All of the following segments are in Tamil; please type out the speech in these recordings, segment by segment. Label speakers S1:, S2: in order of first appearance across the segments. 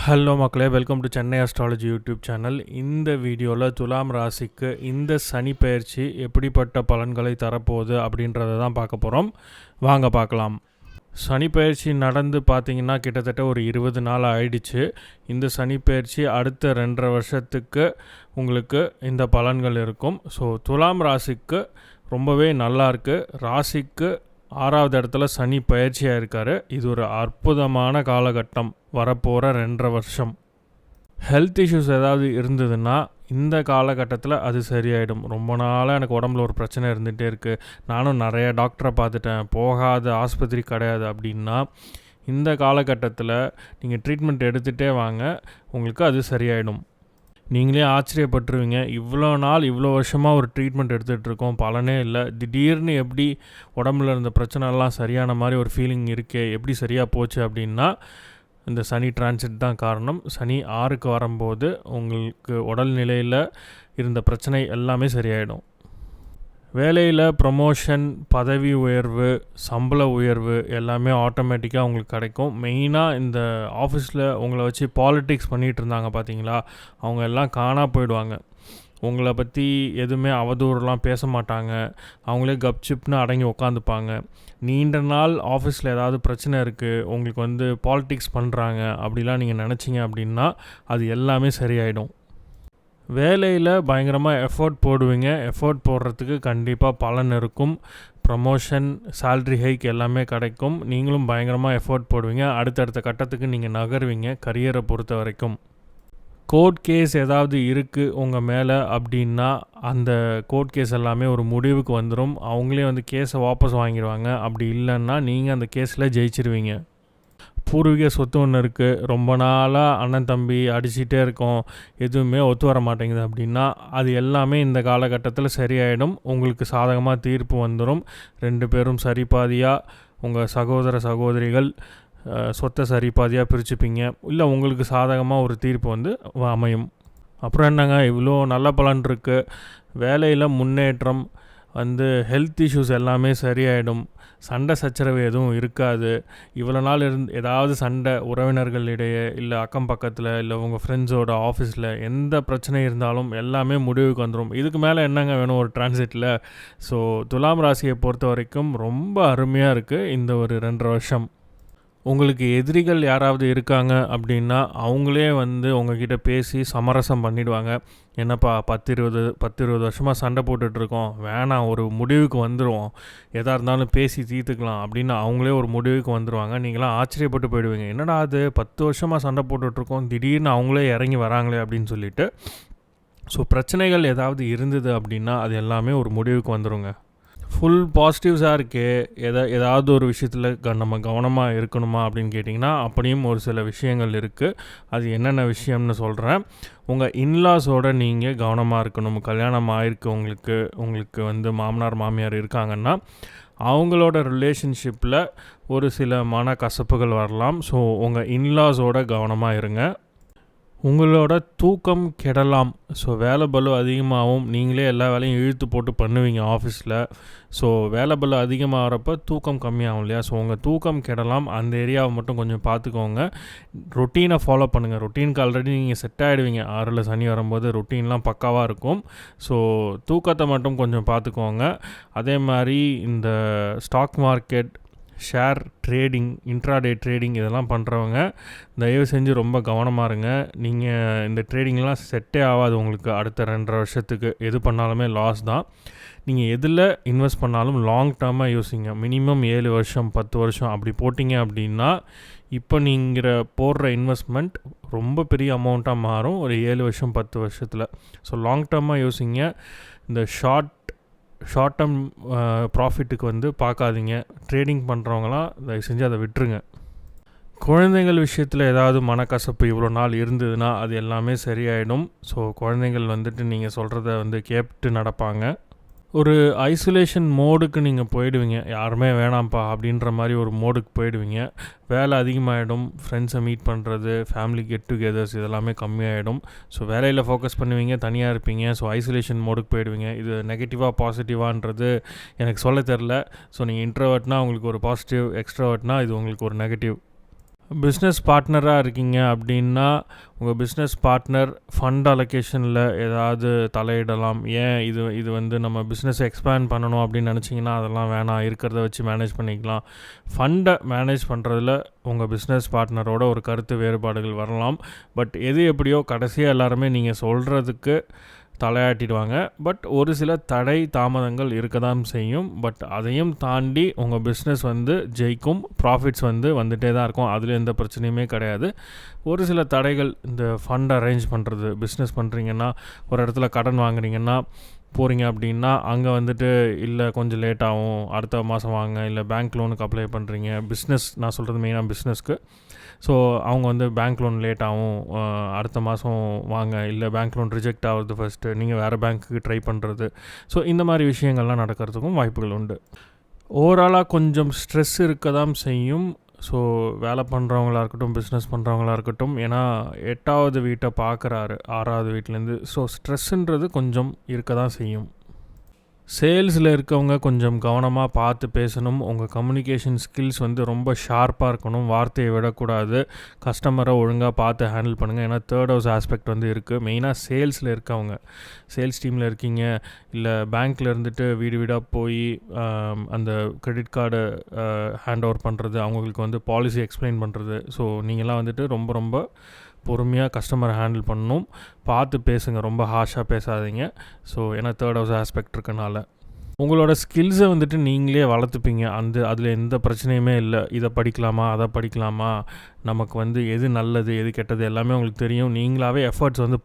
S1: ஹலோ மக்களே, welcome to Chennai astrology YouTube channel. இந்த வீடியோவில் துலாம் ராசிக்கு இந்த சனி பெயர்ச்சி எப்படிப்பட்ட பலன்களை தரப்போகுது அப்படின்றத தான் பார்க்க போகிறோம். வாங்க பார்க்கலாம். சனி பெயர்ச்சி நடந்து பார்த்திங்கன்னா கிட்டத்தட்ட ஒரு 20 நாள் ஆயிடுச்சு. இந்த சனி பெயர்ச்சி அடுத்த 2.5 வருஷத்துக்கு உங்களுக்கு இந்த பலன்கள் இருக்கும். ஸோ துலாம் ராசிக்கு ரொம்பவே நல்லா இருக்குது. ராசிக்கு 6வது இடத்துல சனி பயிற்சியாக இருக்கார். இது ஒரு அற்புதமான காலகட்டம், வரப்போகிற 2.5 வருஷம். ஹெல்த் இஷ்யூஸ் ஏதாவது இருந்ததுன்னா இந்த காலகட்டத்தில் அது சரியாயிடும். ரொம்ப நாளாக எனக்கு உடம்புல ஒரு பிரச்சனை இருந்துகிட்டே இருக்குது, நானும் நிறைய டாக்டரை பார்த்துட்டேன், போகாத ஆஸ்பத்திரி கிடையாது அப்படின்னா இந்த காலகட்டத்தில் நீங்கள் ட்ரீட்மெண்ட் எடுத்துகிட்டே வாங்க, உங்களுக்கு அது சரியாயிடும். நீங்களே ஆச்சரியப்பட்டுருவீங்க, இவ்வளோ நாள் இவ்வளோ வருஷமாக ஒரு ட்ரீட்மெண்ட் எடுத்துகிட்ருக்கோம், பலனே இல்லை, திடீர்னு எப்படி உடம்புல இருந்த பிரச்சனைலாம் சரியான மாதிரி ஒரு ஃபீலிங் இருக்கே, எப்படி சரியாக போச்சு அப்படின்னா இந்த சனி டிரான்சிட் தான் காரணம். சனி 6க்கு வரும்போது உங்களுக்கு உடல்நிலையில் இருந்த பிரச்சனை எல்லாமே சரியாயிடும். வேலையில் ப்ரமோஷன், பதவி உயர்வு, சம்பள உயர்வு எல்லாமே ஆட்டோமேட்டிக்காக உங்களுக்கு கிடைக்கும். மெயினாக இந்த ஆஃபீஸில் உங்களை வச்சு பாலிட்டிக்ஸ் பண்ணிகிட்டு இருந்தாங்க பார்த்தீங்களா, அவங்க எல்லாம் காணா போயிடுவாங்க. உங்களை பற்றி எதுவுமே அவதூறுலாம் பேச மாட்டாங்க, அவங்களே கப்சிப்னு அடங்கி உக்காந்துப்பாங்க. நீண்ட நாள் ஆஃபீஸில் ஏதாவது பிரச்சனை இருக்குது, உங்களுக்கு பாலிட்டிக்ஸ் பண்ணுறாங்க அப்படிலாம் நீங்கள் நினச்சிங்க அப்படின்னா அது எல்லாமே சரியாயிடும். வேலையில் பயங்கரமாக எஃபோர்ட் போடுவீங்க, எஃபோர்ட் போடுறதுக்கு கண்டிப்பாக பலன் இருக்கும். ப்ரமோஷன், சேல்ரி ஹைக் எல்லாமே கிடைக்கும். நீங்களும் பயங்கரமாக எஃபோர்ட் போடுவீங்க, அடுத்தடுத்த கட்டத்துக்கு நீங்கள் நகருவீங்க கரியரை பொறுத்த வரைக்கும். கோர்ட் கேஸ் ஏதாவது இருக்குது உங்கள் மேலே அப்படின்னா அந்த கோர்ட் கேஸ் எல்லாமே ஒரு முடிவுக்கு வந்துடும். அவங்களே கேஸை வாபஸ் வாங்கிடுவாங்க. அப்படி இல்லைன்னா நீங்கள் அந்த கேஸில் ஜெயிச்சிருவீங்க. பூர்வீக சொத்து ஒன்று இருக்குது, ரொம்ப நாளாக அண்ணன் தம்பி அடிச்சிட்டே இருக்கோம், எதுவுமே ஒத்து வர மாட்டேங்குது அப்படின்னா அது எல்லாமே இந்த காலகட்டத்தில் சரியாயிடும். உங்களுக்கு சாதகமாக தீர்ப்பு வந்துடும். 2 பேரும் சரிபாதியாக, உங்கள் சகோதர சகோதரிகள் சொத்தை சரிபாதியாக பிரிச்சுப்பீங்க. இல்லை உங்களுக்கு சாதகமாக ஒரு தீர்ப்பு அமையும். அப்புறம் என்னங்க, இவ்வளோ நல்ல பலன் இருக்குது, வேலையில் முன்னேற்றம், ஹெல்த் இஷ்யூஸ் எல்லாமே சரியாயிடும், சண்டை சச்சரவு எதுவும் இருக்காது. இவ்வளோ நாள் ஏதாவது சண்டை உறவினர்களிடையே, இல்லை அக்கம் பக்கத்தில், இல்லை உங்கள் ஃப்ரெண்ட்ஸோட ஆஃபீஸில் எந்த பிரச்சனை இருந்தாலும் எல்லாமே முடிவுக்கு வந்துடும். இதுக்கு மேலே என்னங்க வேணும் ஒரு டிரான்சிட்டில். ஸோ துலாம் ராசியை பொறுத்த வரைக்கும் ரொம்ப அருமையாக இருக்குது இந்த ஒரு 2.5 வருஷம். உங்களுக்கு எதிரிகள் யாராவது இருக்காங்க அப்படின்னா அவங்களே உங்ககிட்ட பேசி சமரசம் பண்ணிவிடுவாங்க. என்னப்பா 10-20 வருஷமாக சண்டை போட்டுட்ருக்கோம், வேணாம், ஒரு முடிவுக்கு வந்துடுவோம், எதாக இருந்தாலும் பேசி தீர்த்துக்கலாம் அப்படின்னு அவங்களே ஒரு முடிவுக்கு வந்துடுவாங்க. நீங்களாம் ஆச்சரியப்பட்டு போயிடுவீங்க, என்னடா அது 10 வருஷமாக சண்டை போட்டுட்ருக்கோம், திடீர்னு அவங்களே இறங்கி வராங்களே அப்படின்னு சொல்லிட்டு. ஸோ பிரச்சனைகள் ஏதாவது இருந்தது அப்படின்னா அது எல்லாமே ஒரு முடிவுக்கு வந்துடுங்க. ஃபுல் பாசிட்டிவ்ஸாக இருக்கே, ஏதாவது ஒரு விஷயத்தில் நம்ம கவனமாக இருக்கணுமா அப்படின்னு கேட்டிங்கன்னா அப்படியும் ஒரு சில விஷயங்கள் இருக்குது. அது என்னென்ன விஷயம்னு சொல்கிறேன். உங்கள் இன்லாஸோடு நீங்கள் கவனமாக இருக்கணும். கல்யாணம் ஆகிருக்கு உங்களுக்கு மாமனார் மாமியார் இருக்காங்கன்னா அவங்களோட ரிலேஷன்ஷிப்பில் ஒரு சில மனக்கசப்புகள் வரலாம். ஸோ உங்கள் இன்லாஸோட கவனமாக இருங்க. உங்களோட தூக்கம் கெடலாம். ஸோ வேலை பளு அதிகமாகவும், நீங்களே எல்லா வேலையும் இழுத்து போட்டு பண்ணுவீங்க ஆஃபீஸில். ஸோ வேலை பளு அதிகமாகிறப்ப தூக்கம் கம்மியாகும் இல்லையா. ஸோ உங்கள் தூக்கம் கெடலாம். அந்த ஏரியாவை மட்டும் கொஞ்சம் பார்த்துக்கோங்க. ரொட்டீனை ஃபாலோ பண்ணுங்கள். ரொட்டீனுக்கு ஆல்ரெடி நீங்கள் செட் ஆகிடுவீங்க. 6ல் சனி வரும்போது ரொட்டீன்லாம் பக்காவாக இருக்கும். ஸோ தூக்கத்தை மட்டும் கொஞ்சம் பார்த்துக்கோங்க. அதே மாதிரி இந்த stock market, share trading, intraday trading இதெல்லாம் பண்ணுறவங்க தயவு செஞ்சு ரொம்ப கவனமாக இருங்க. நீங்கள் இந்த ட்ரேடிங்லாம் செட்டே ஆகாது உங்களுக்கு. அடுத்த 2.5 வருஷத்துக்கு எது பண்ணாலுமே லாஸ் தான். நீங்கள் எதில் இன்வெஸ்ட் பண்ணாலும் லாங் டேர்மாக யோசிங்க. மினிமம் 7 வருஷம் 10 வருஷம் அப்படி போட்டிங்க அப்படின்னா இப்போ நீங்கள் போடுற இன்வெஸ்ட்மெண்ட் ரொம்ப பெரிய அமௌண்ட்டாக மாறும் ஒரு 7 வருஷம் 10 வருஷத்தில். ஸோ லாங் டேர்மாக யோசிங்க. இந்த ஷார்ட் டேர்ம் ப்ராஃபிட்டுக்கு பார்க்காதீங்க. ட்ரேடிங் பண்ணுறவங்களாம் தயவு செஞ்சு அதை விட்டுருங்க. குழந்தைகள் விஷயத்தில் ஏதாவது மனக்கசப்பு இவ்வளோ நாள் இருந்ததுன்னா அது எல்லாமே சரியாயிடும். ஸோ குழந்தைகள் நீங்கள் சொல்கிறத கேட்டு நடப்பாங்க. ஒரு ஐசோலேஷன் மோடுக்கு நீங்கள் போயிடுவீங்க, யாருமே வேணாம்ப்பா அப்படின்ற மாதிரி ஒரு மோடுக்கு போயிடுவீங்க. வேலை அதிகமாகிடும், ஃப்ரெண்ட்ஸை மீட் பண்ணுறது, ஃபேமிலி கெட் டுகெதர்ஸ் இதெல்லாமே கம்மியாகிடும். ஸோ வேலையில் ஃபோக்கஸ் பண்ணுவீங்க, தனியாக இருப்பீங்க. ஸோ ஐசோலேஷன் மோடுக்கு போயிடுவீங்க. இது நெகட்டிவாக பாசிட்டிவான்றது எனக்கு சொல்ல தெரில. ஸோ நீங்கள் இன்ட்ரோவர்ட்னா உங்களுக்கு ஒரு பாசிட்டிவ், எக்ஸ்ட்ரோவர்ட்னா இது உங்களுக்கு ஒரு நெகட்டிவ். பிஸ்னஸ் பார்ட்னராக இருக்கீங்க அப்படின்னா உங்கள் பிஸ்னஸ் பார்ட்னர் ஃபண்ட் அலோகேஷனில் ஏதாவது தலையிடலாம். ஏன் இது வந்து நம்ம பிஸ்னஸ் எக்ஸ்பேண்ட் பண்ணணும் அப்படின்னு நினச்சிங்கன்னா அதெல்லாம் வேணாம், இருக்கிறத வச்சு மேனேஜ் பண்ணிக்கலாம். ஃபண்டை மேனேஜ் பண்ணுறதுல உங்கள் பிஸ்னஸ் பார்ட்னரோட ஒரு கருத்து வேறுபாடுகள் வரலாம். பட் எது எப்படியோ கடைசியாக எல்லாருமே நீங்கள் சொல்கிறதுக்கு தலையாட்டிடுவாங்க. பட் ஒரு சில தடை தாமதங்கள் இருக்க தான் செய்யும். பட் அதையும் தாண்டி உங்கள் பிஸ்னஸ் வந்து ஜெயிக்கும், ப்ராஃபிட்ஸ் வந்து வந்துகிட்டே தான் இருக்கும். அதில் எந்த பிரச்சனையுமே கிடையாது. ஒரு சில தடைகள், இந்த ஃபண்ட் அரேஞ்ச் பண்ணுறது, பிஸ்னஸ் பண்ணுறீங்கன்னா ஒரு இடத்துல கடன் வாங்குறீங்கன்னா போகிறீங்க அப்படின்னா அங்கே வந்துட்டு இல்லை கொஞ்சம் லேட் ஆகும், அடுத்த மாதம் வாங்க, இல்லை பேங்க் லோனுக்கு அப்ளை பண்ணுறீங்க, பிஸ்னஸ் நான் சொல்கிறது மெயினாக பிஸ்னஸ்க்கு. ஸோ அவங்க வந்து பேங்க் லோன் லேட் ஆகும், அடுத்த மாதம் வாங்க, இல்லை பேங்க் லோன் ரிஜெக்ட் ஆகுது ஃபஸ்ட்டு, நீங்கள் வேறு பேங்க்குக்கு ட்ரை பண்ணுறது. ஸோ இந்த மாதிரி விஷயங்கள்லாம் நடக்கிறதுக்கும் வாய்ப்புகள் உண்டு. ஓவராலாக கொஞ்சம் ஸ்ட்ரெஸ் இருக்க தான் செய்யும். ஸோ வேலை பண்ணுறவங்களா இருக்கட்டும், பிஸ்னஸ் பண்ணுறவங்களா இருக்கட்டும், ஏன்னா 8வது வீட்டை பார்க்குறாரு 6வது வீட்டிலேருந்து. ஸோ ஸ்ட்ரெஸ்ஸுன்றது கொஞ்சம் இருக்க தான் செய்யும். சேல்ஸில் இருக்கவங்க கொஞ்சம் கவனமாக பார்த்து பேசணும். உங்கள் கம்யூனிகேஷன் ஸ்கில்ஸ் வந்து ரொம்ப ஷார்ப்பாக இருக்கணும். வார்த்தையை விடக்கூடாது. கஸ்டமரை ஒழுங்காக பார்த்து ஹேண்டில் பண்ணுங்கள். ஏன்னா தேர்ட் ஹவுஸ் ஆஸ்பெக்ட் வந்து இருக்குது. மெயினாக சேல்ஸில் இருக்கவங்க, சேல்ஸ் டீமில் இருக்கீங்க, இல்லை பேங்க்கில் இருந்துட்டு வீடு வீடாக போய் அந்த கிரெடிட் கார்டு ஹேண்ட் ஓவர் பண்ணுறது, அவங்களுக்கு வந்து பாலிசி எக்ஸ்பிளைன் பண்ணுறது. ஸோ நீங்கள்லாம் வந்துட்டு ரொம்ப ரொம்ப பொறுமையாக கஸ்டமரை ஹேண்டில் பண்ணணும். பார்த்து பேசுங்க, ரொம்ப ஹார்ஷாக பேசாதீங்க. ஸோ ஏன்னா தேர்ட் ஹவுஸ் ஆஸ்பெக்ட் இருக்கனால உங்களோட ஸ்கில்ஸை வந்துட்டு நீங்களே வளர்த்துப்பீங்க. அதில் எந்த பிரச்சனையுமே இல்லை. இதை படிக்கலாமா, அதை படிக்கலாமா, நமக்கு வந்து எது நல்லது எது கெட்டது எல்லாமே உங்களுக்கு தெரியும். நீங்களாகவே எஃபர்ட்ஸ் வந்து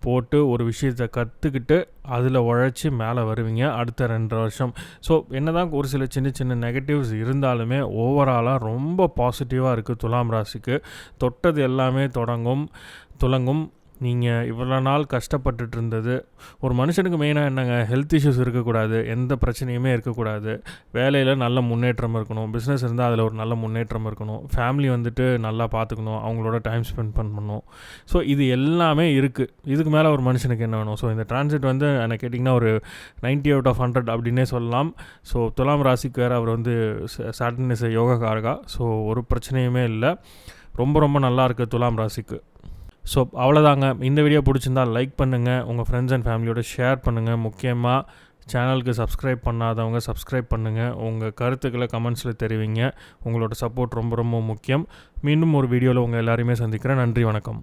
S1: போட்டு ஒரு விஷயத்தை கற்றுக்கிட்டு அதில் உழைச்சி மேலே வருவீங்க அடுத்த 2 வருஷம். ஸோ என்ன தான் ஒரு சில சின்ன சின்ன நெகட்டிவ்ஸ் இருந்தாலுமே ஓவராலாக ரொம்ப பாசிட்டிவாக இருக்குது துலாம் ராசிக்கு. தொட்டது எல்லாமே துலங்கும். நீங்கள் இவ்வளோ நாள் கஷ்டப்பட்டுட்டு இருந்தது, ஒரு மனுஷனுக்கு மெயினாக என்னங்க, ஹெல்த் இஷ்யூஸ் இருக்கக்கூடாது, எந்த பிரச்சனையுமே இருக்கக்கூடாது, வேலையில் நல்ல முன்னேற்றம் இருக்கணும், பிஸ்னஸ் இருந்தால் அதில் ஒரு நல்ல முன்னேற்றம் இருக்கணும், ஃபேமிலி வந்துட்டு நல்லா பார்த்துக்கணும், அவங்களோட டைம் ஸ்பெண்ட் பண்ணணும். ஸோ இது எல்லாமே இருக்குது. இதுக்கு மேலே ஒரு மனுஷனுக்கு என்ன வேணும்? ஸோ இந்த டிரான்சிட் வந்து என்ன கேட்டிங்கன்னா ஒரு 90/100 அப்படின்னே சொல்லலாம். ஸோ துலாம் ராசிக்கு வேறு அவர் வந்து சாட்டர்ன் இஸ் யோகக்காரகா. ஸோ ஒரு பிரச்சனையுமே இல்லை. ரொம்ப ரொம்ப நல்லா இருக்குது துலாம் ராசிக்கு. ஸோ அவ்வளோதாங்க. இந்த வீடியோ பிடிச்சிருந்தால் லைக் பண்ணுங்கள், உங்கள் ஃப்ரெண்ட்ஸ் அண்ட் ஃபேமிலியோட ஷேர் பண்ணுங்கள். முக்கியமாக சேனலுக்கு சப்ஸ்கிரைப் பண்ணாதவங்க சப்ஸ்கிரைப் பண்ணுங்கள். உங்கள் கருத்துக்களை கமெண்ட்ஸில் தெரிவிங்க. உங்களோட சப்போர்ட் ரொம்ப ரொம்ப முக்கியம். மீண்டும் ஒரு வீடியோவில் உங்கள் எல்லாரையுமே சந்திக்கிறேன். நன்றி, வணக்கம்.